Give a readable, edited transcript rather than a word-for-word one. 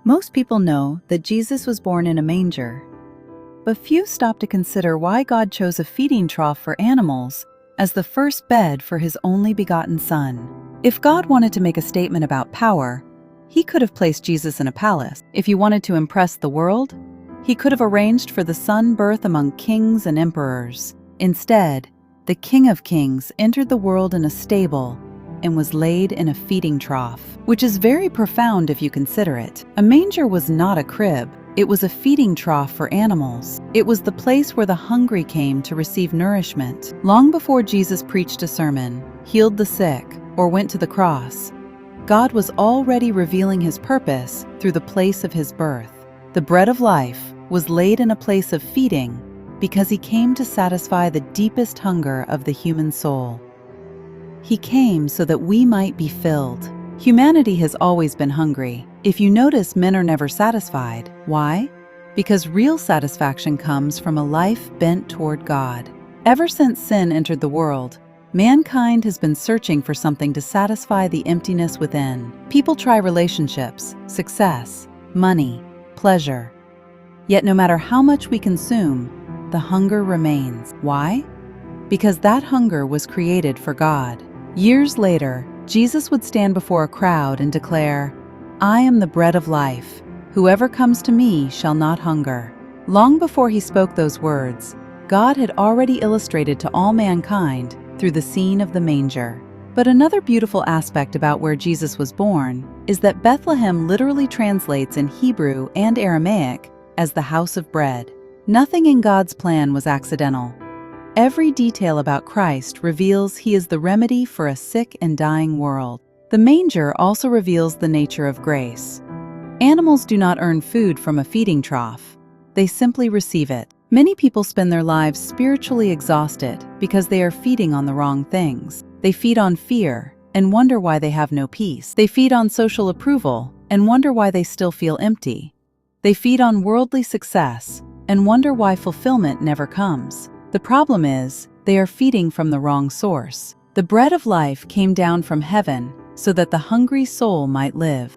Most people know that Jesus was born in a manger, but few stop to consider why God chose a feeding trough for animals as the first bed for his only begotten Son. If God wanted to make a statement about power, he could have placed Jesus in a palace. If he wanted to impress the world, he could have arranged for the Son birth among kings and emperors. Instead, the King of Kings entered the world in a stable and was laid in a feeding trough, which is very profound if you consider it. A manger was not a crib. It was a feeding trough for animals. It was the place where the hungry came to receive nourishment. Long before Jesus preached a sermon, healed the sick, or went to the cross, God was already revealing his purpose through the place of his birth. The bread of life was laid in a place of feeding because he came to satisfy the deepest hunger of the human soul. He came so that we might be filled. Humanity has always been hungry. If you notice, men are never satisfied. Why? Because real satisfaction comes from a life bent toward God. Ever since sin entered the world, mankind has been searching for something to satisfy the emptiness within. People try relationships, success, money, pleasure. Yet no matter how much we consume, the hunger remains. Why? Because that hunger was created for God. Years later, Jesus would stand before a crowd and declare, "I am the bread of life. Whoever comes to me shall not hunger." Long before he spoke those words, God had already illustrated to all mankind through the scene of the manger. But another beautiful aspect about where Jesus was born is that Bethlehem literally translates in Hebrew and Aramaic as the house of bread. Nothing in God's plan was accidental. Every detail about Christ reveals he is the remedy for a sick and dying world. The manger also reveals the nature of grace. Animals do not earn food from a feeding trough. They simply receive it. Many people spend their lives spiritually exhausted because they are feeding on the wrong things. They feed on fear and wonder why they have no peace. They feed on social approval and wonder why they still feel empty. They feed on worldly success and wonder why fulfillment never comes. The problem is, they are feeding from the wrong source. The bread of life came down from heaven so that the hungry soul might live.